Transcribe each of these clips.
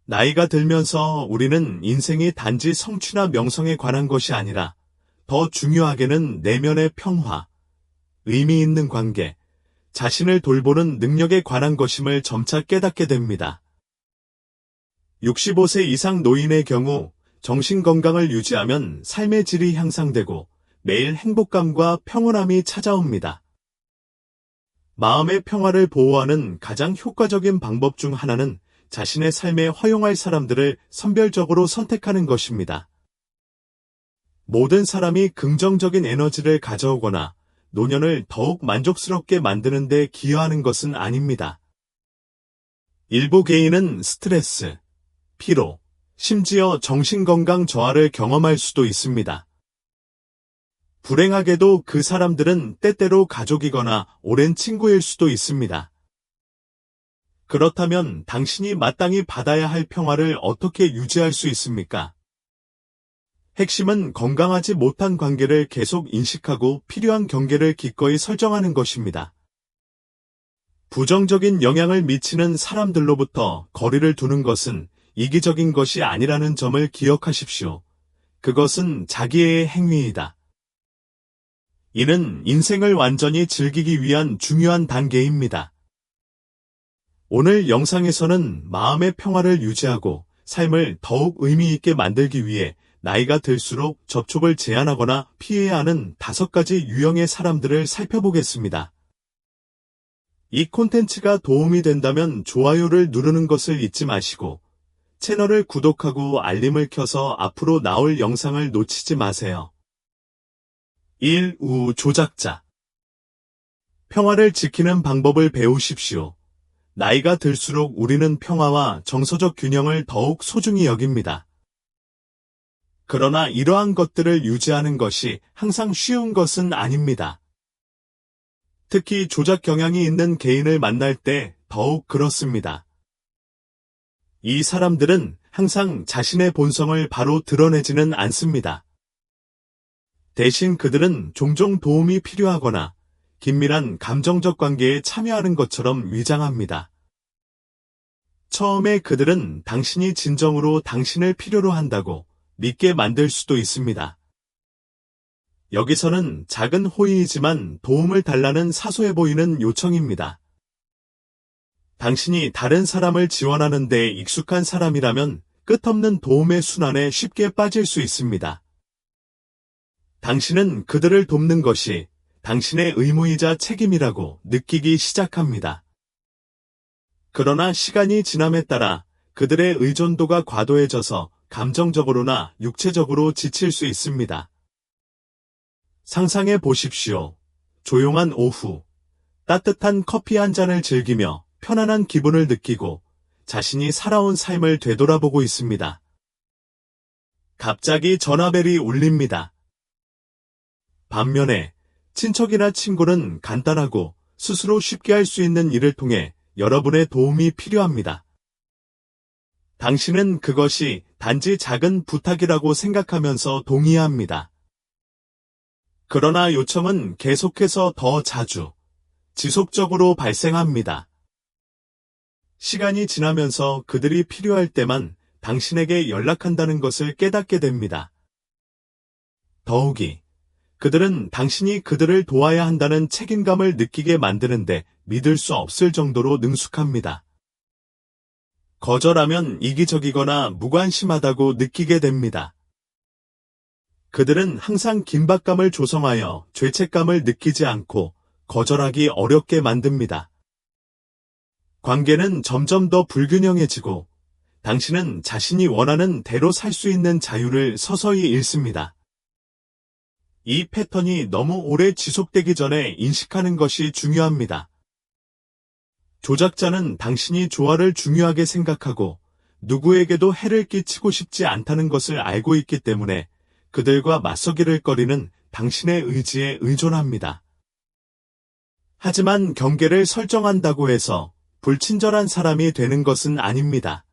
나이가 들면서 우리는 인생이 단지 성취나 명성에 관한 것이 아니라 더 중요하게는 내면의 평화, 의미 있는 관계, 자신을 돌보는 능력에 관한 것임을 점차 깨닫게 됩니다. 65세 이상 노인의 경우 정신건강을 유지하면 삶의 질이 향상되고 매일 행복감과 평온함이 찾아옵니다. 마음의 평화를 보호하는 가장 효과적인 방법 중 하나는 자신의 삶에 허용할 사람들을 선별적으로 선택하는 것입니다. 모든 사람이 긍정적인 에너지를 가져오거나 노년을 더욱 만족스럽게 만드는 데 기여하는 것은 아닙니다. 일부 개인은 스트레스, 피로, 심지어 정신건강 저하를 경험할 수도 있습니다. 불행하게도 그 사람들은 때때로 가족이거나 오랜 친구일 수도 있습니다. 그렇다면 당신이 마땅히 받아야 할 평화를 어떻게 유지할 수 있습니까? 핵심은 건강하지 못한 관계를 계속 인식하고 필요한 경계를 기꺼이 설정하는 것입니다. 부정적인 영향을 미치는 사람들로부터 거리를 두는 것은 이기적인 것이 아니라는 점을 기억하십시오. 그것은 자기애의 행위이다. 이는 인생을 완전히 즐기기 위한 중요한 단계입니다. 오늘 영상에서는 마음의 평화를 유지하고 삶을 더욱 의미 있게 만들기 위해 나이가 들수록 접촉을 제한하거나 피해야 하는 5가지 유형의 사람들을 살펴보겠습니다. 이 콘텐츠가 도움이 된다면 좋아요를 누르는 것을 잊지 마시고 채널을 구독하고 알림을 켜서 앞으로 나올 영상을 놓치지 마세요. 1. 우조작자. 평화를 지키는 방법을 배우십시오. 나이가 들수록 우리는 평화와 정서적 균형을 더욱 소중히 여깁니다. 그러나 이러한 것들을 유지하는 것이 항상 쉬운 것은 아닙니다. 특히 조작 경향이 있는 개인을 만날 때 더욱 그렇습니다. 이 사람들은 항상 자신의 본성을 바로 드러내지는 않습니다. 대신 그들은 종종 도움이 필요하거나 긴밀한 감정적 관계에 참여하는 것처럼 위장합니다. 처음에 그들은 당신이 진정으로 당신을 필요로 한다고 믿게 만들 수도 있습니다. 여기서는 작은 호의이지만 도움을 달라는 사소해 보이는 요청입니다. 당신이 다른 사람을 지원하는 데 익숙한 사람이라면 끝없는 도움의 순환에 쉽게 빠질 수 있습니다. 당신은 그들을 돕는 것이 당신의 의무이자 책임이라고 느끼기 시작합니다. 그러나 시간이 지남에 따라 그들의 의존도가 과도해져서 감정적으로나 육체적으로 지칠 수 있습니다. 상상해 보십시오. 조용한 오후, 따뜻한 커피 한 잔을 즐기며 편안한 기분을 느끼고 자신이 살아온 삶을 되돌아보고 있습니다. 갑자기 전화벨이 울립니다. 반면에 친척이나 친구는 간단하고 스스로 쉽게 할 수 있는 일을 통해 여러분의 도움이 필요합니다. 당신은 그것이 단지 작은 부탁이라고 생각하면서 동의합니다. 그러나 요청은 계속해서 더 자주, 지속적으로 발생합니다. 시간이 지나면서 그들이 필요할 때만 당신에게 연락한다는 것을 깨닫게 됩니다. 더욱이 그들은 당신이 그들을 도와야 한다는 책임감을 느끼게 만드는데 믿을 수 없을 정도로 능숙합니다. 거절하면 이기적이거나 무관심하다고 느끼게 됩니다. 그들은 항상 긴박감을 조성하여 죄책감을 느끼지 않고 거절하기 어렵게 만듭니다. 관계는 점점 더 불균형해지고 당신은 자신이 원하는 대로 살 수 있는 자유를 서서히 잃습니다. 이 패턴이 너무 오래 지속되기 전에 인식하는 것이 중요합니다. 조작자는 당신이 조화를 중요하게 생각하고 누구에게도 해를 끼치고 싶지 않다는 것을 알고 있기 때문에 그들과 맞서기를 꺼리는 당신의 의지에 의존합니다. 하지만 경계를 설정한다고 해서 불친절한 사람이 되는 것은 아닙니다.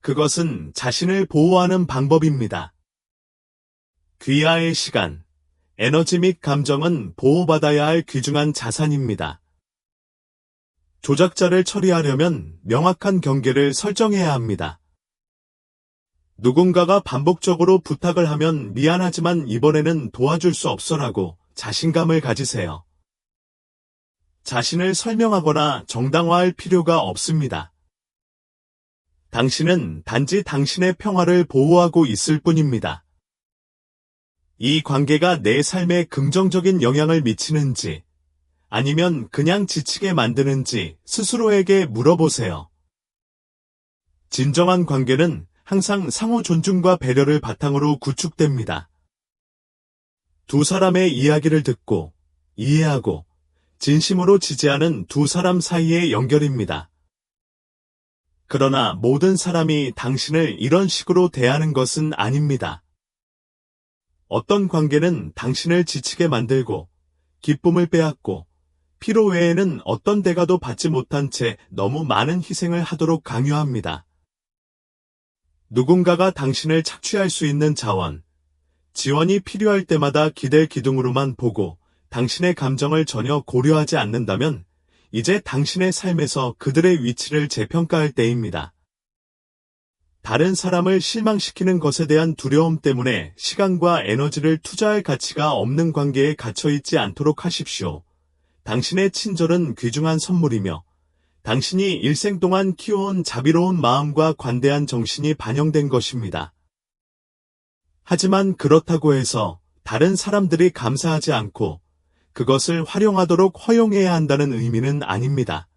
그것은 자신을 보호하는 방법입니다. 귀하의 시간, 에너지 및 감정은 보호받아야 할 귀중한 자산입니다. 조작자를 처리하려면 명확한 경계를 설정해야 합니다. 누군가가 반복적으로 부탁을 하면 미안하지만 이번에는 도와줄 수 없어라고 자신감을 가지세요. 자신을 설명하거나 정당화할 필요가 없습니다. 당신은 단지 당신의 평화를 보호하고 있을 뿐입니다. 이 관계가 내 삶에 긍정적인 영향을 미치는지 아니면 그냥 지치게 만드는지 스스로에게 물어보세요. 진정한 관계는 항상 상호 존중과 배려를 바탕으로 구축됩니다. 두 사람의 이야기를 듣고 이해하고 진심으로 지지하는 두 사람 사이의 연결입니다. 그러나 모든 사람이 당신을 이런 식으로 대하는 것은 아닙니다. 어떤 관계는 당신을 지치게 만들고 기쁨을 빼앗고 피로 외에는 어떤 대가도 받지 못한 채 너무 많은 희생을 하도록 강요합니다. 누군가가 당신을 착취할 수 있는 자원, 지원이 필요할 때마다 기댈 기둥으로만 보고 당신의 감정을 전혀 고려하지 않는다면 이제 당신의 삶에서 그들의 위치를 재평가할 때입니다. 다른 사람을 실망시키는 것에 대한 두려움 때문에 시간과 에너지를 투자할 가치가 없는 관계에 갇혀있지 않도록 하십시오. 당신의 친절은 귀중한 선물이며 당신이 일생 동안 키워온 자비로운 마음과 관대한 정신이 반영된 것입니다. 하지만 그렇다고 해서 다른 사람들이 감사하지 않고 그것을 활용하도록 허용해야 한다는 의미는 아닙니다.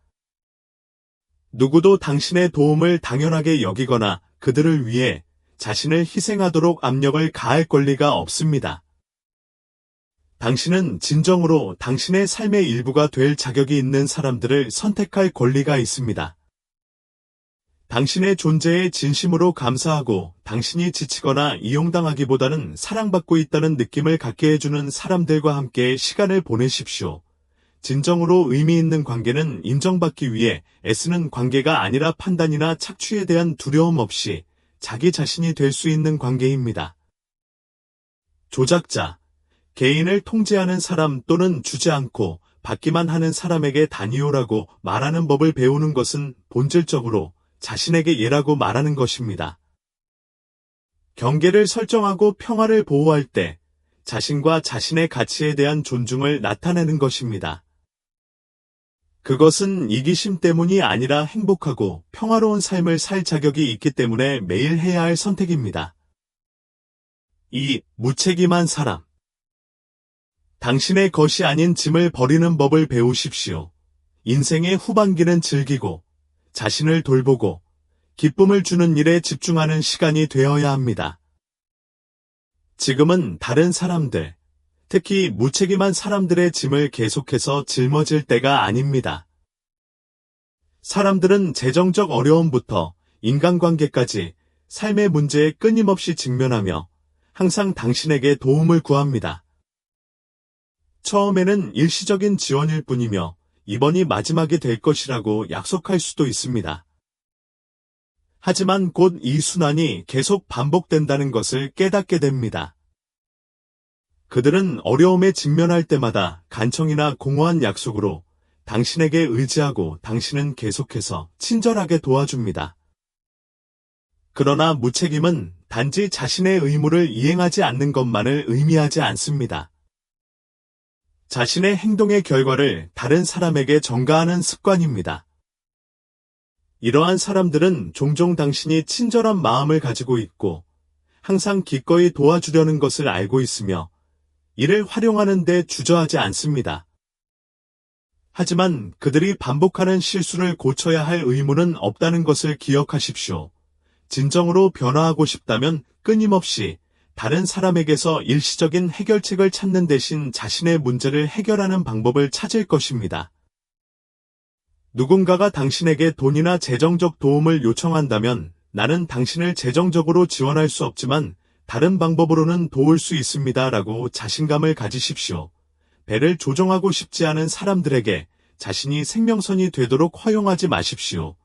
누구도 당신의 도움을 당연하게 여기거나 그들을 위해 자신을 희생하도록 압력을 가할 권리가 없습니다. 당신은 진정으로 당신의 삶의 일부가 될 자격이 있는 사람들을 선택할 권리가 있습니다. 당신의 존재에 진심으로 감사하고 당신이 지치거나 이용당하기보다는 사랑받고 있다는 느낌을 갖게 해주는 사람들과 함께 시간을 보내십시오. 진정으로 의미 있는 관계는 인정받기 위해 애쓰는 관계가 아니라 판단이나 착취에 대한 두려움 없이 자기 자신이 될 수 있는 관계입니다. 조작자, 개인을 통제하는 사람 또는 주지 않고 받기만 하는 사람에게 다니오라고 말하는 법을 배우는 것은 본질적으로 자신에게 예라고 말하는 것입니다. 경계를 설정하고 평화를 보호할 때 자신과 자신의 가치에 대한 존중을 나타내는 것입니다. 그것은 이기심 때문이 아니라 행복하고 평화로운 삶을 살 자격이 있기 때문에 매일 해야 할 선택입니다. 2. 무책임한 사람. 당신의 것이 아닌 짐을 버리는 법을 배우십시오. 인생의 후반기는 즐기고 자신을 돌보고 기쁨을 주는 일에 집중하는 시간이 되어야 합니다. 지금은 다른 사람들, 특히 무책임한 사람들의 짐을 계속해서 짊어질 때가 아닙니다. 사람들은 재정적 어려움부터 인간관계까지 삶의 문제에 끊임없이 직면하며 항상 당신에게 도움을 구합니다. 처음에는 일시적인 지원일 뿐이며 이번이 마지막이 될 것이라고 약속할 수도 있습니다. 하지만 곧 이 순환이 계속 반복된다는 것을 깨닫게 됩니다. 그들은 어려움에 직면할 때마다 간청이나 공허한 약속으로 당신에게 의지하고 당신은 계속해서 친절하게 도와줍니다. 그러나 무책임은 단지 자신의 의무를 이행하지 않는 것만을 의미하지 않습니다. 자신의 행동의 결과를 다른 사람에게 전가하는 습관입니다. 이러한 사람들은 종종 당신이 친절한 마음을 가지고 있고 항상 기꺼이 도와주려는 것을 알고 있으며 이를 활용하는 데 주저하지 않습니다. 하지만 그들이 반복하는 실수를 고쳐야 할 의무는 없다는 것을 기억하십시오. 진정으로 변화하고 싶다면 끊임없이 다른 사람에게서 일시적인 해결책을 찾는 대신 자신의 문제를 해결하는 방법을 찾을 것입니다. 누군가가 당신에게 돈이나 재정적 도움을 요청한다면 나는 당신을 재정적으로 지원할 수 없지만 다른 방법으로는 도울 수 있습니다. 라고 자신감을 가지십시오. 배를 조정하고 싶지 않은 사람들에게 자신이 생명선이 되도록 허용하지 마십시오.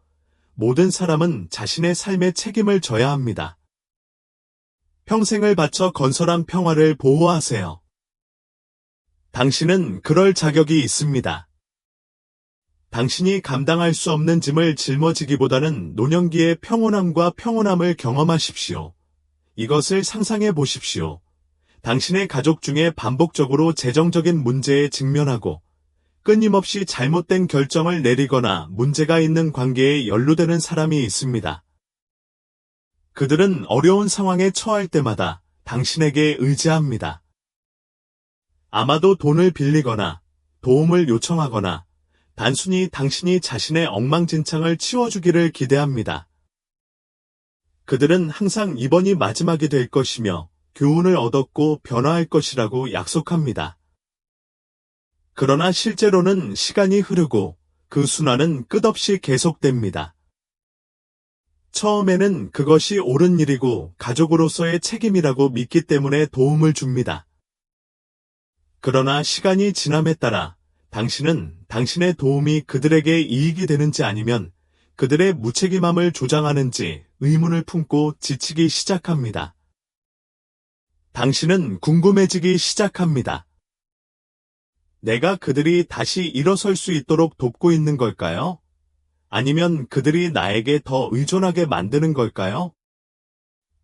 모든 사람은 자신의 삶에 책임을 져야 합니다. 평생을 바쳐 건설한 평화를 보호하세요. 당신은 그럴 자격이 있습니다. 당신이 감당할 수 없는 짐을 짊어지기보다는 노년기의 평온함과 평온함을 경험하십시오. 이것을 상상해 보십시오. 당신의 가족 중에 반복적으로 재정적인 문제에 직면하고 끊임없이 잘못된 결정을 내리거나 문제가 있는 관계에 연루되는 사람이 있습니다. 그들은 어려운 상황에 처할 때마다 당신에게 의지합니다. 아마도 돈을 빌리거나 도움을 요청하거나 단순히 당신이 자신의 엉망진창을 치워주기를 기대합니다. 그들은 항상 이번이 마지막이 될 것이며 교훈을 얻었고 변화할 것이라고 약속합니다. 그러나 실제로는 시간이 흐르고 그 순환은 끝없이 계속됩니다. 처음에는 그것이 옳은 일이고 가족으로서의 책임이라고 믿기 때문에 도움을 줍니다. 그러나 시간이 지남에 따라 당신은 당신의 도움이 그들에게 이익이 되는지 아니면 그들의 무책임함을 조장하는지 의문을 품고 지치기 시작합니다. 당신은 궁금해지기 시작합니다. 내가 그들이 다시 일어설 수 있도록 돕고 있는 걸까요? 아니면 그들이 나에게 더 의존하게 만드는 걸까요?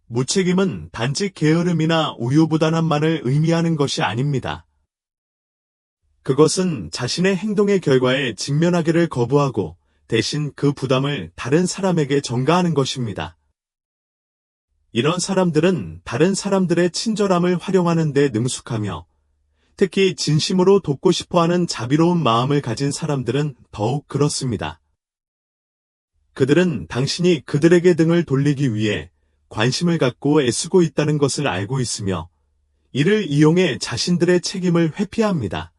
무책임은 단지 게으름이나 우유부단함만을 의미하는 것이 아닙니다. 그것은 자신의 행동의 결과에 직면하기를 거부하고 대신 그 부담을 다른 사람에게 전가하는 것입니다. 이런 사람들은 다른 사람들의 친절함을 활용하는 데 능숙하며 특히 진심으로 돕고 싶어하는 자비로운 마음을 가진 사람들은 더욱 그렇습니다. 그들은 당신이 그들에게 등을 돌리기 위해 관심을 갖고 애쓰고 있다는 것을 알고 있으며 이를 이용해 자신들의 책임을 회피합니다.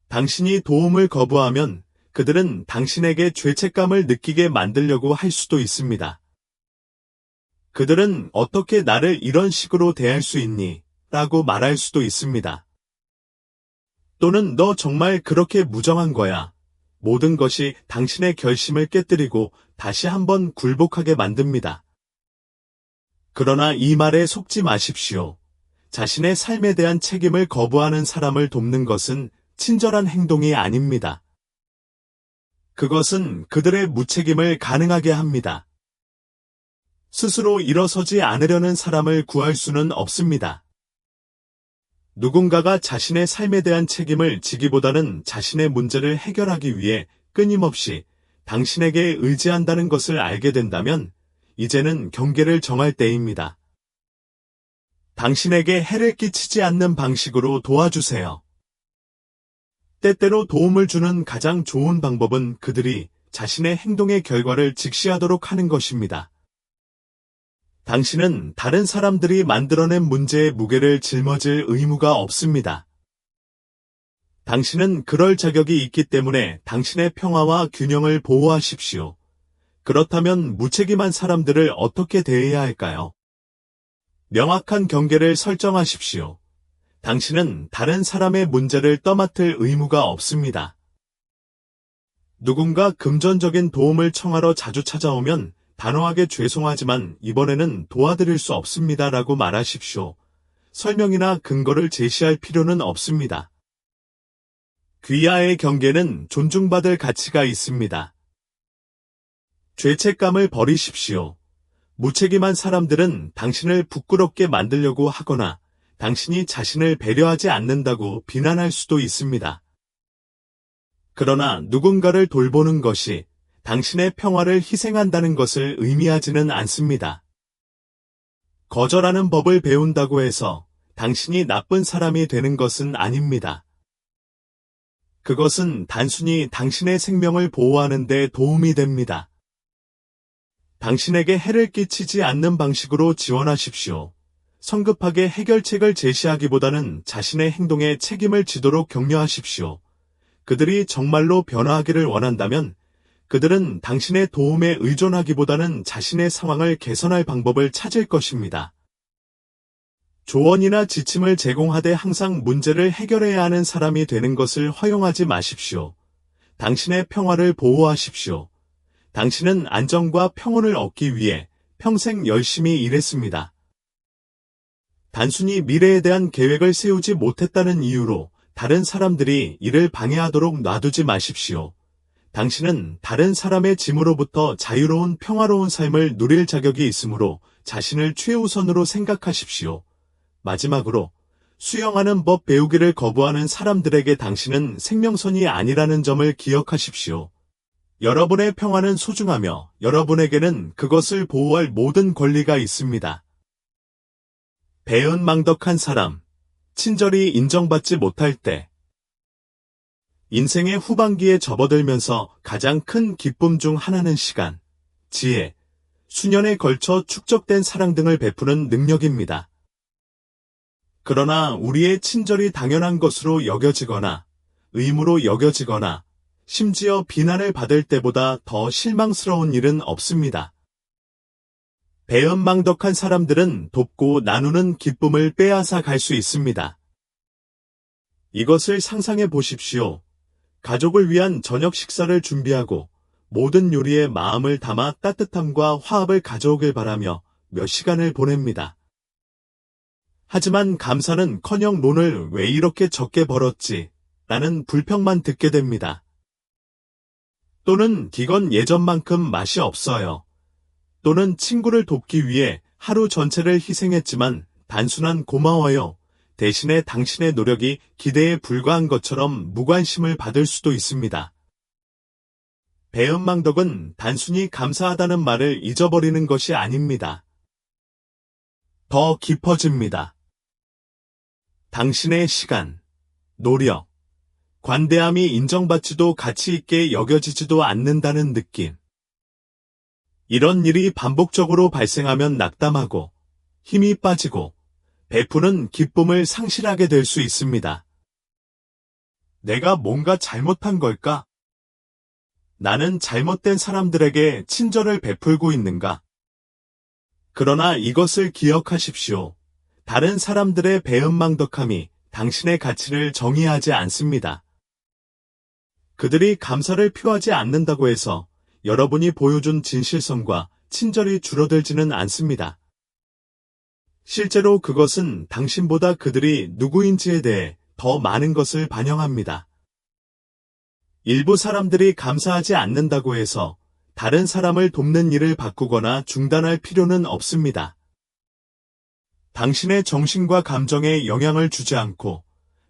당신이 도움을 거부하면 그들은 당신에게 죄책감을 느끼게 만들려고 할 수도 있습니다. 그들은 어떻게 나를 이런 식으로 대할 수 있니? 라고 말할 수도 있습니다. 또는 너 정말 그렇게 무정한 거야. 모든 것이 당신의 결심을 깨뜨리고 다시 한번 굴복하게 만듭니다. 그러나 이 말에 속지 마십시오. 자신의 삶에 대한 책임을 거부하는 사람을 돕는 것은 친절한 행동이 아닙니다. 그것은 그들의 무책임을 가능하게 합니다. 스스로 일어서지 않으려는 사람을 구할 수는 없습니다. 누군가가 자신의 삶에 대한 책임을 지기보다는 자신의 문제를 해결하기 위해 끊임없이 당신에게 의지한다는 것을 알게 된다면 이제는 경계를 정할 때입니다. 당신에게 해를 끼치지 않는 방식으로 도와주세요. 때때로 도움을 주는 가장 좋은 방법은 그들이 자신의 행동의 결과를 직시하도록 하는 것입니다. 당신은 다른 사람들이 만들어낸 문제의 무게를 짊어질 의무가 없습니다. 당신은 그럴 자격이 있기 때문에 당신의 평화와 균형을 보호하십시오. 그렇다면 무책임한 사람들을 어떻게 대해야 할까요? 명확한 경계를 설정하십시오. 당신은 다른 사람의 문제를 떠맡을 의무가 없습니다. 누군가 금전적인 도움을 청하러 자주 찾아오면 단호하게 죄송하지만 이번에는 도와드릴 수 없습니다라고 말하십시오. 설명이나 근거를 제시할 필요는 없습니다. 귀하의 경계는 존중받을 가치가 있습니다. 죄책감을 버리십시오. 무책임한 사람들은 당신을 부끄럽게 만들려고 하거나 당신이 자신을 배려하지 않는다고 비난할 수도 있습니다. 그러나 누군가를 돌보는 것이 당신의 평화를 희생한다는 것을 의미하지는 않습니다. 거절하는 법을 배운다고 해서 당신이 나쁜 사람이 되는 것은 아닙니다. 그것은 단순히 당신의 생명을 보호하는 데 도움이 됩니다. 당신에게 해를 끼치지 않는 방식으로 지원하십시오. 성급하게 해결책을 제시하기보다는 자신의 행동에 책임을 지도록 격려하십시오. 그들이 정말로 변화하기를 원한다면 그들은 당신의 도움에 의존하기보다는 자신의 상황을 개선할 방법을 찾을 것입니다. 조언이나 지침을 제공하되 항상 문제를 해결해야 하는 사람이 되는 것을 허용하지 마십시오. 당신의 평화를 보호하십시오. 당신은 안정과 평온을 얻기 위해 평생 열심히 일했습니다. 단순히 미래에 대한 계획을 세우지 못했다는 이유로 다른 사람들이 이를 방해하도록 놔두지 마십시오. 당신은 다른 사람의 짐으로부터 자유로운 평화로운 삶을 누릴 자격이 있으므로 자신을 최우선으로 생각하십시오. 마지막으로 수영하는 법 배우기를 거부하는 사람들에게 당신은 생명선이 아니라는 점을 기억하십시오. 여러분의 평화는 소중하며 여러분에게는 그것을 보호할 모든 권리가 있습니다. 배은망덕한 사람, 친절히 인정받지 못할 때. 인생의 후반기에 접어들면서 가장 큰 기쁨 중 하나는 시간, 지혜, 수년에 걸쳐 축적된 사랑 등을 베푸는 능력입니다. 그러나 우리의 친절이 당연한 것으로 여겨지거나 의무로 여겨지거나 심지어 비난을 받을 때보다 더 실망스러운 일은 없습니다. 배은망덕한 사람들은 돕고 나누는 기쁨을 빼앗아 갈 수 있습니다. 이것을 상상해 보십시오. 가족을 위한 저녁 식사를 준비하고 모든 요리에 마음을 담아 따뜻함과 화합을 가져오길 바라며 몇 시간을 보냅니다. 하지만 감사는커녕 돈을 왜 이렇게 적게 벌었지? 라는 불평만 듣게 됩니다. 또는 이건 예전만큼 맛이 없어요. 또는 친구를 돕기 위해 하루 전체를 희생했지만 단순한 고마워요. 대신에 당신의 노력이 기대에 불과한 것처럼 무관심을 받을 수도 있습니다. 배은망덕은 단순히 감사하다는 말을 잊어버리는 것이 아닙니다. 더 깊어집니다. 당신의 시간, 노력, 관대함이 인정받지도 가치 있게 여겨지지도 않는다는 느낌. 이런 일이 반복적으로 발생하면 낙담하고 힘이 빠지고 베푸는 기쁨을 상실하게 될 수 있습니다. 내가 뭔가 잘못한 걸까? 나는 잘못된 사람들에게 친절을 베풀고 있는가? 그러나 이것을 기억하십시오. 다른 사람들의 배은망덕함이 당신의 가치를 정의하지 않습니다. 그들이 감사를 표하지 않는다고 해서 여러분이 보여준 진실성과 친절이 줄어들지는 않습니다. 실제로 그것은 당신보다 그들이 누구인지에 대해 더 많은 것을 반영합니다. 일부 사람들이 감사하지 않는다고 해서 다른 사람을 돕는 일을 바꾸거나 중단할 필요는 없습니다. 당신의 정신과 감정에 영향을 주지 않고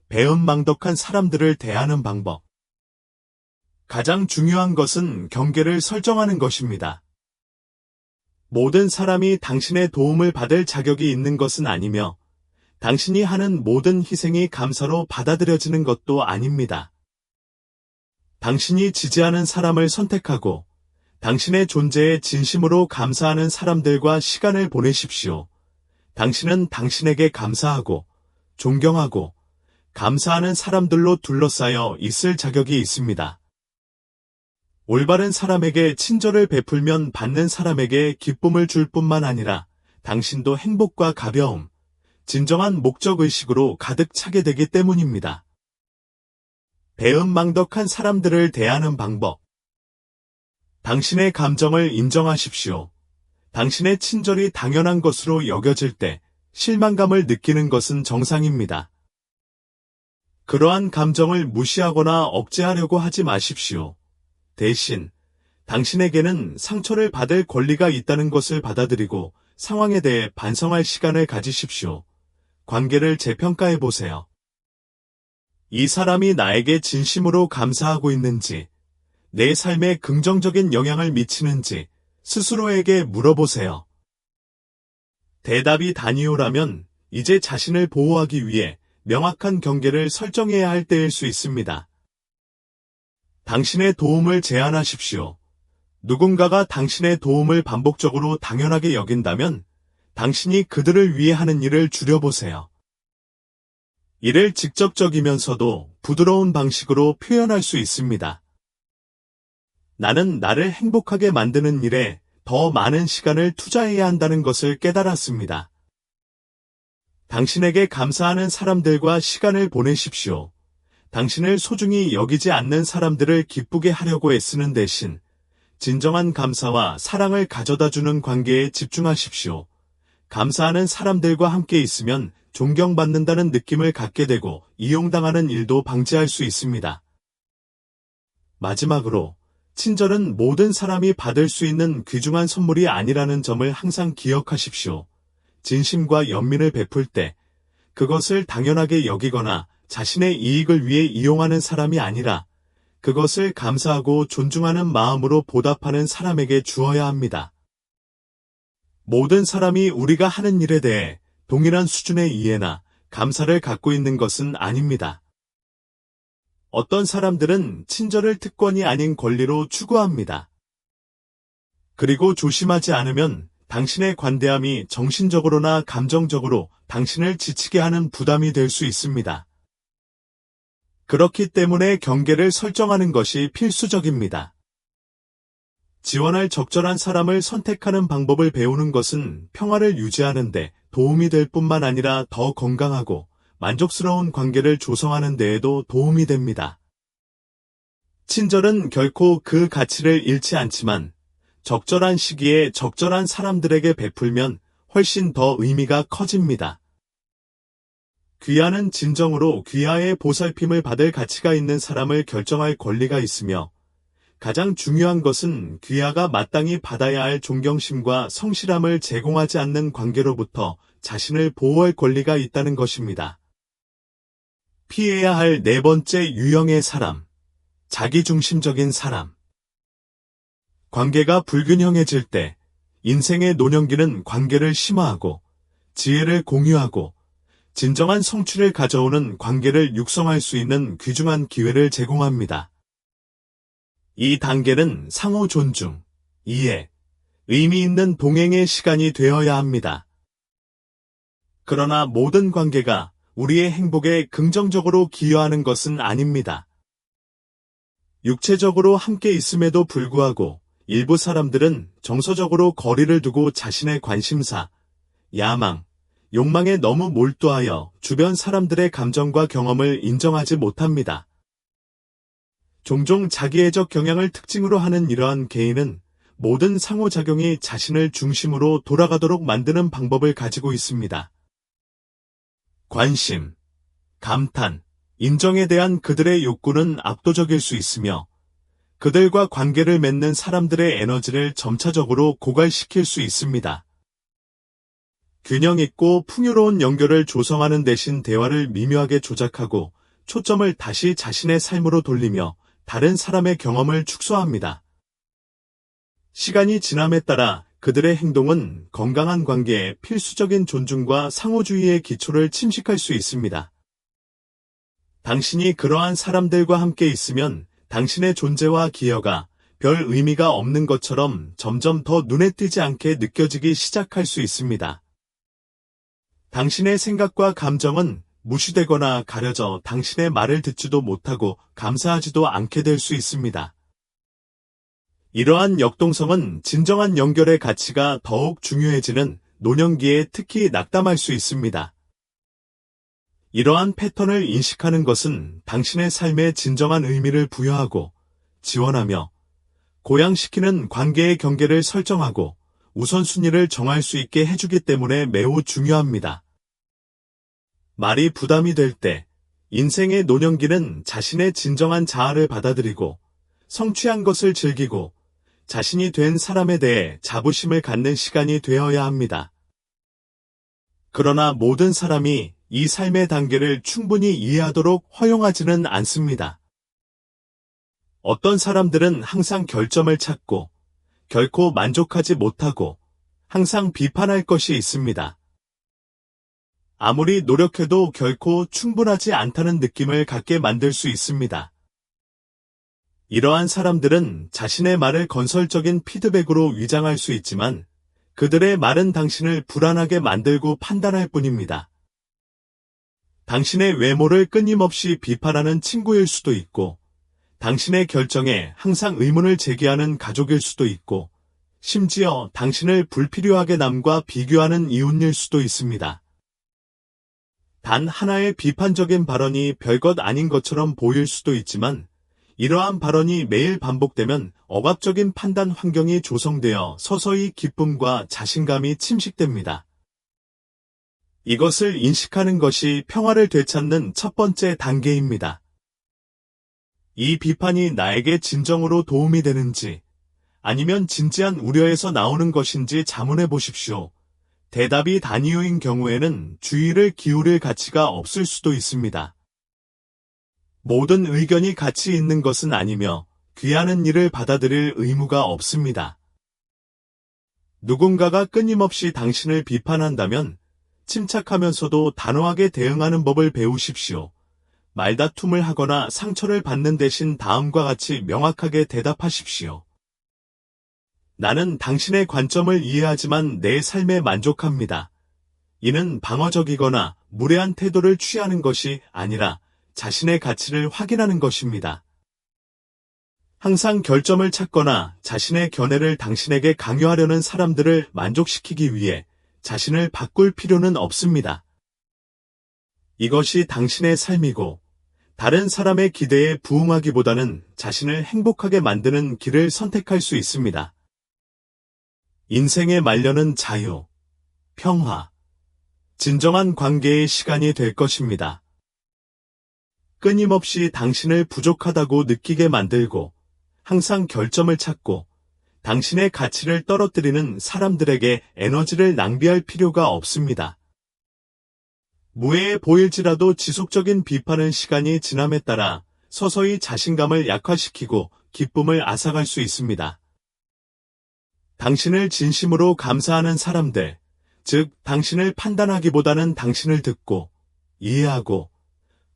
배은망덕한 사람들을 대하는 방법. 가장 중요한 것은 경계를 설정하는 것입니다. 모든 사람이 당신의 도움을 받을 자격이 있는 것은 아니며 당신이 하는 모든 희생이 감사로 받아들여지는 것도 아닙니다. 당신이 지지하는 사람을 선택하고 당신의 존재에 진심으로 감사하는 사람들과 시간을 보내십시오. 당신은 당신에게 감사하고 존경하고 감사하는 사람들로 둘러싸여 있을 자격이 있습니다. 올바른 사람에게 친절을 베풀면 받는 사람에게 기쁨을 줄 뿐만 아니라 당신도 행복과 가벼움, 진정한 목적의식으로 가득 차게 되기 때문입니다. 배은망덕한 사람들을 대하는 방법. 당신의 감정을 인정하십시오. 당신의 친절이 당연한 것으로 여겨질 때 실망감을 느끼는 것은 정상입니다. 그러한 감정을 무시하거나 억제하려고 하지 마십시오. 대신 당신에게는 상처를 받을 권리가 있다는 것을 받아들이고 상황에 대해 반성할 시간을 가지십시오. 관계를 재평가해 보세요. 이 사람이 나에게 진심으로 감사하고 있는지, 내 삶에 긍정적인 영향을 미치는지 스스로에게 물어보세요. 대답이 다니오라면 이제 자신을 보호하기 위해 명확한 경계를 설정해야 할 때일 수 있습니다. 당신의 도움을 제안하십시오. 누군가가 당신의 도움을 반복적으로 당연하게 여긴다면 당신이 그들을 위해 하는 일을 줄여보세요. 이를 직접적이면서도 부드러운 방식으로 표현할 수 있습니다. 나는 나를 행복하게 만드는 일에 더 많은 시간을 투자해야 한다는 것을 깨달았습니다. 당신에게 감사하는 사람들과 시간을 보내십시오. 당신을 소중히 여기지 않는 사람들을 기쁘게 하려고 애쓰는 대신 진정한 감사와 사랑을 가져다주는 관계에 집중하십시오. 감사하는 사람들과 함께 있으면 존경받는다는 느낌을 갖게 되고 이용당하는 일도 방지할 수 있습니다. 마지막으로 친절은 모든 사람이 받을 수 있는 귀중한 선물이 아니라는 점을 항상 기억하십시오. 진심과 연민을 베풀 때 그것을 당연하게 여기거나 자신의 이익을 위해 이용하는 사람이 아니라 그것을 감사하고 존중하는 마음으로 보답하는 사람에게 주어야 합니다. 모든 사람이 우리가 하는 일에 대해 동일한 수준의 이해나 감사를 갖고 있는 것은 아닙니다. 어떤 사람들은 친절을 특권이 아닌 권리로 추구합니다. 그리고 조심하지 않으면 당신의 관대함이 정신적으로나 감정적으로 당신을 지치게 하는 부담이 될 수 있습니다. 그렇기 때문에 경계를 설정하는 것이 필수적입니다. 지원할 적절한 사람을 선택하는 방법을 배우는 것은 평화를 유지하는 데 도움이 될 뿐만 아니라 더 건강하고 만족스러운 관계를 조성하는 데에도 도움이 됩니다. 친절은 결코 그 가치를 잃지 않지만 적절한 시기에 적절한 사람들에게 베풀면 훨씬 더 의미가 커집니다. 귀하는 진정으로 귀하의 보살핌을 받을 가치가 있는 사람을 결정할 권리가 있으며 가장 중요한 것은 귀하가 마땅히 받아야 할 존경심과 성실함을 제공하지 않는 관계로부터 자신을 보호할 권리가 있다는 것입니다. 피해야 할 네 번째 유형의 사람, 자기중심적인 사람. 관계가 불균형해질 때 인생의 노년기는 관계를 심화하고 지혜를 공유하고 진정한 성취를 가져오는 관계를 육성할 수 있는 귀중한 기회를 제공합니다. 이 단계는 상호 존중, 이해, 의미 있는 동행의 시간이 되어야 합니다. 그러나 모든 관계가 우리의 행복에 긍정적으로 기여하는 것은 아닙니다. 육체적으로 함께 있음에도 불구하고 일부 사람들은 정서적으로 거리를 두고 자신의 관심사, 야망, 욕망에 너무 몰두하여 주변 사람들의 감정과 경험을 인정하지 못합니다. 종종 자기애적 경향을 특징으로 하는 이러한 개인은 모든 상호작용이 자신을 중심으로 돌아가도록 만드는 방법을 가지고 있습니다. 관심, 감탄, 인정에 대한 그들의 욕구는 압도적일 수 있으며 그들과 관계를 맺는 사람들의 에너지를 점차적으로 고갈시킬 수 있습니다. 균형 있고 풍요로운 연결을 조성하는 대신 대화를 미묘하게 조작하고 초점을 다시 자신의 삶으로 돌리며 다른 사람의 경험을 축소합니다. 시간이 지남에 따라 그들의 행동은 건강한 관계에 필수적인 존중과 상호주의의 기초를 침식할 수 있습니다. 당신이 그러한 사람들과 함께 있으면 당신의 존재와 기여가 별 의미가 없는 것처럼 점점 더 눈에 띄지 않게 느껴지기 시작할 수 있습니다. 당신의 생각과 감정은 무시되거나 가려져 당신의 말을 듣지도 못하고 감사하지도 않게 될 수 있습니다. 이러한 역동성은 진정한 연결의 가치가 더욱 중요해지는 노년기에 특히 낙담할 수 있습니다. 이러한 패턴을 인식하는 것은 당신의 삶에 진정한 의미를 부여하고 지원하며 고양시키는 관계의 경계를 설정하고 우선순위를 정할 수 있게 해주기 때문에 매우 중요합니다. 말이 부담이 될 때 인생의 노년기는 자신의 진정한 자아를 받아들이고 성취한 것을 즐기고 자신이 된 사람에 대해 자부심을 갖는 시간이 되어야 합니다. 그러나 모든 사람이 이 삶의 단계를 충분히 이해하도록 허용하지는 않습니다. 어떤 사람들은 항상 결점을 찾고 결코 만족하지 못하고 항상 비판할 것이 있습니다. 아무리 노력해도 결코 충분하지 않다는 느낌을 갖게 만들 수 있습니다. 이러한 사람들은 자신의 말을 건설적인 피드백으로 위장할 수 있지만 그들의 말은 당신을 불안하게 만들고 판단할 뿐입니다. 당신의 외모를 끊임없이 비판하는 친구일 수도 있고 당신의 결정에 항상 의문을 제기하는 가족일 수도 있고 심지어 당신을 불필요하게 남과 비교하는 이웃일 수도 있습니다. 단 하나의 비판적인 발언이 별것 아닌 것처럼 보일 수도 있지만 이러한 발언이 매일 반복되면 억압적인 판단 환경이 조성되어 서서히 기쁨과 자신감이 침식됩니다. 이것을 인식하는 것이 평화를 되찾는 첫 번째 단계입니다. 이 비판이 나에게 진정으로 도움이 되는지 아니면 진지한 우려에서 나오는 것인지 자문해 보십시오. 대답이 단이유인 경우에는 주의를 기울일 가치가 없을 수도 있습니다. 모든 의견이 가치 있는 것은 아니며 귀하는 일을 받아들일 의무가 없습니다. 누군가가 끊임없이 당신을 비판한다면 침착하면서도 단호하게 대응하는 법을 배우십시오. 말다툼을 하거나 상처를 받는 대신 다음과 같이 명확하게 대답하십시오. 나는 당신의 관점을 이해하지만 내 삶에 만족합니다. 이는 방어적이거나 무례한 태도를 취하는 것이 아니라 자신의 가치를 확인하는 것입니다. 항상 결점을 찾거나 자신의 견해를 당신에게 강요하려는 사람들을 만족시키기 위해 자신을 바꿀 필요는 없습니다. 이것이 당신의 삶이고 다른 사람의 기대에 부응하기보다는 자신을 행복하게 만드는 길을 선택할 수 있습니다. 인생의 말년은 자유, 평화, 진정한 관계의 시간이 될 것입니다. 끊임없이 당신을 부족하다고 느끼게 만들고 항상 결점을 찾고 당신의 가치를 떨어뜨리는 사람들에게 에너지를 낭비할 필요가 없습니다. 무해해 보일지라도 지속적인 비판은 시간이 지남에 따라 서서히 자신감을 약화시키고 기쁨을 앗아갈 수 있습니다. 당신을 진심으로 감사하는 사람들, 즉 당신을 판단하기보다는 당신을 듣고 이해하고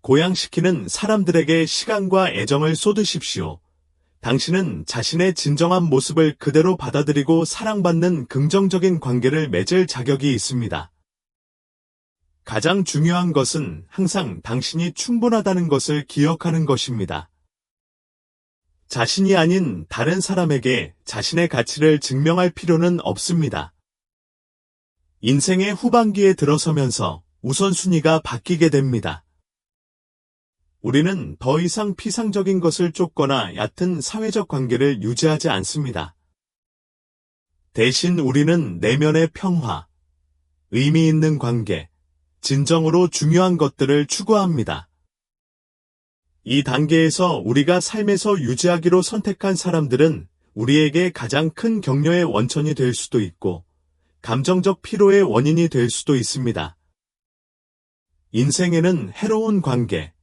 고양시키는 사람들에게 시간과 애정을 쏟으십시오. 당신은 자신의 진정한 모습을 그대로 받아들이고 사랑받는 긍정적인 관계를 맺을 자격이 있습니다. 가장 중요한 것은 항상 당신이 충분하다는 것을 기억하는 것입니다. 자신이 아닌 다른 사람에게 자신의 가치를 증명할 필요는 없습니다. 인생의 후반기에 들어서면서 우선순위가 바뀌게 됩니다. 우리는 더 이상 피상적인 것을 쫓거나 얕은 사회적 관계를 유지하지 않습니다. 대신 우리는 내면의 평화, 의미 있는 관계, 진정으로 중요한 것들을 추구합니다. 이 단계에서 우리가 삶에서 유지하기로 선택한 사람들은 우리에게 가장 큰 격려의 원천이 될 수도 있고 감정적 피로의 원인이 될 수도 있습니다. 인생에는 해로운 관계,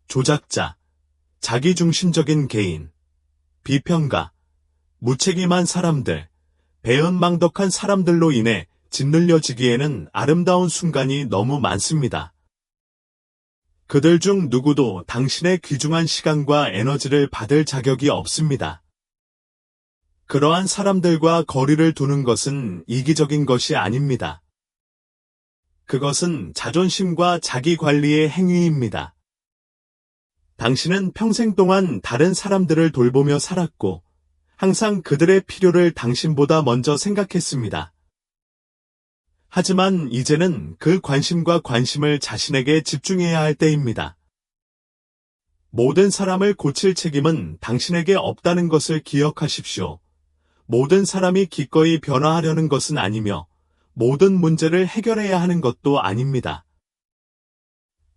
조작자, 자기중심적인 개인, 비평가, 무책임한 사람들, 배은망덕한 사람들로 인해 짓눌려지기에는 아름다운 순간이 너무 많습니다. 그들 중 누구도 당신의 귀중한 시간과 에너지를 받을 자격이 없습니다. 그러한 사람들과 거리를 두는 것은 이기적인 것이 아닙니다. 그것은 자존심과 자기관리의 행위입니다. 당신은 평생 동안 다른 사람들을 돌보며 살았고 항상 그들의 필요를 당신보다 먼저 생각했습니다. 하지만 이제는 그 관심을 자신에게 집중해야 할 때입니다. 모든 사람을 고칠 책임은 당신에게 없다는 것을 기억하십시오. 모든 사람이 기꺼이 변화하려는 것은 아니며 모든 문제를 해결해야 하는 것도 아닙니다.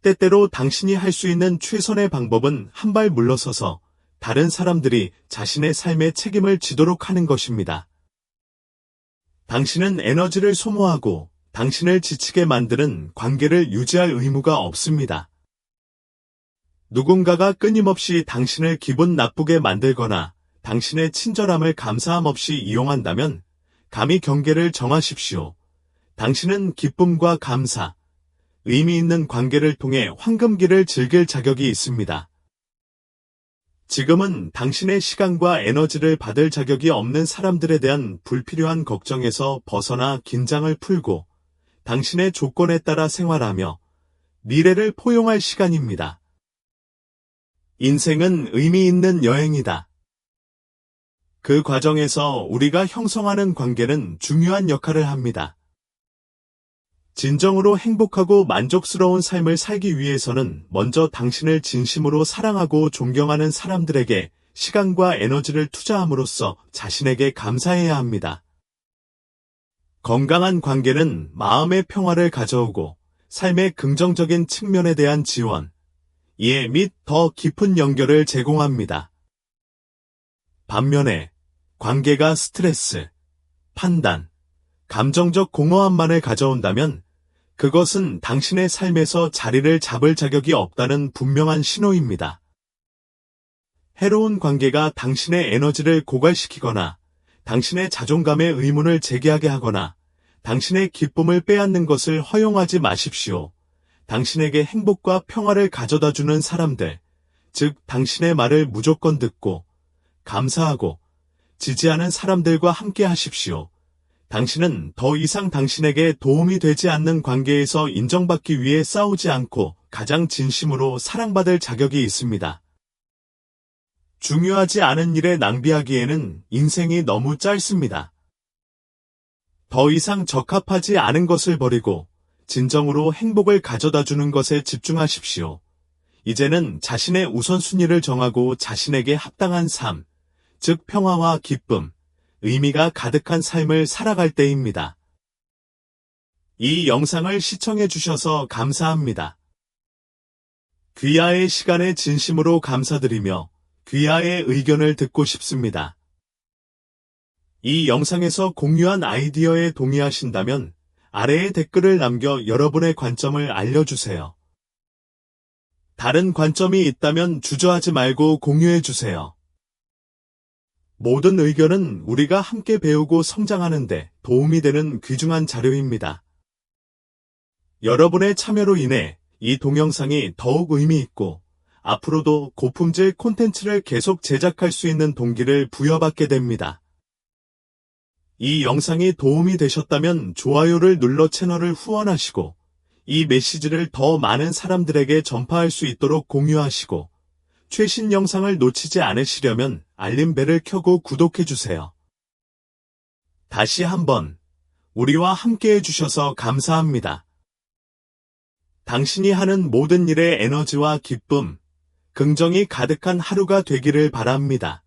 때때로 당신이 할 수 있는 최선의 방법은 한 발 물러서서 다른 사람들이 자신의 삶에 책임을 지도록 하는 것입니다. 당신은 에너지를 소모하고 당신을 지치게 만드는 관계를 유지할 의무가 없습니다. 누군가가 끊임없이 당신을 기분 나쁘게 만들거나 당신의 친절함을 감사함 없이 이용한다면 감히 경계를 정하십시오. 당신은 기쁨과 감사, 의미 있는 관계를 통해 황금기를 즐길 자격이 있습니다. 지금은 당신의 시간과 에너지를 받을 자격이 없는 사람들에 대한 불필요한 걱정에서 벗어나 긴장을 풀고 당신의 조건에 따라 생활하며 미래를 포용할 시간입니다. 인생은 의미 있는 여행이다. 그 과정에서 우리가 형성하는 관계는 중요한 역할을 합니다. 진정으로 행복하고 만족스러운 삶을 살기 위해서는 먼저 당신을 진심으로 사랑하고 존경하는 사람들에게 시간과 에너지를 투자함으로써 자신에게 감사해야 합니다. 건강한 관계는 마음의 평화를 가져오고 삶의 긍정적인 측면에 대한 지원, 이해 및 더 깊은 연결을 제공합니다. 반면에 관계가 스트레스, 판단, 감정적 공허함만을 가져온다면 그것은 당신의 삶에서 자리를 잡을 자격이 없다는 분명한 신호입니다. 해로운 관계가 당신의 에너지를 고갈시키거나 당신의 자존감의 의문을 제기하게 하거나 당신의 기쁨을 빼앗는 것을 허용하지 마십시오. 당신에게 행복과 평화를 가져다주는 사람들, 즉 당신의 말을 무조건 듣고 감사하고 지지하는 사람들과 함께 하십시오. 당신은 더 이상 당신에게 도움이 되지 않는 관계에서 인정받기 위해 싸우지 않고 가장 진심으로 사랑받을 자격이 있습니다. 중요하지 않은 일에 낭비하기에는 인생이 너무 짧습니다. 더 이상 적합하지 않은 것을 버리고 진정으로 행복을 가져다주는 것에 집중하십시오. 이제는 자신의 우선순위를 정하고 자신에게 합당한 삶, 즉 평화와 기쁨, 의미가 가득한 삶을 살아갈 때입니다. 이 영상을 시청해 주셔서 감사합니다. 귀하의 시간에 진심으로 감사드리며 귀하의 의견을 듣고 싶습니다. 이 영상에서 공유한 아이디어에 동의하신다면 아래에 댓글을 남겨 여러분의 관점을 알려주세요. 다른 관점이 있다면 주저하지 말고 공유해주세요. 모든 의견은 우리가 함께 배우고 성장하는 데 도움이 되는 귀중한 자료입니다. 여러분의 참여로 인해 이 동영상이 더욱 의미 있고 앞으로도 고품질 콘텐츠를 계속 제작할 수 있는 동기를 부여받게 됩니다. 이 영상이 도움이 되셨다면 좋아요를 눌러 채널을 후원하시고 이 메시지를 더 많은 사람들에게 전파할 수 있도록 공유하시고 최신 영상을 놓치지 않으시려면 알림벨을 켜고 구독해주세요. 다시 한번 우리와 함께 해주셔서 감사합니다. 당신이 하는 모든 일에 에너지와 기쁨, 긍정이 가득한 하루가 되기를 바랍니다.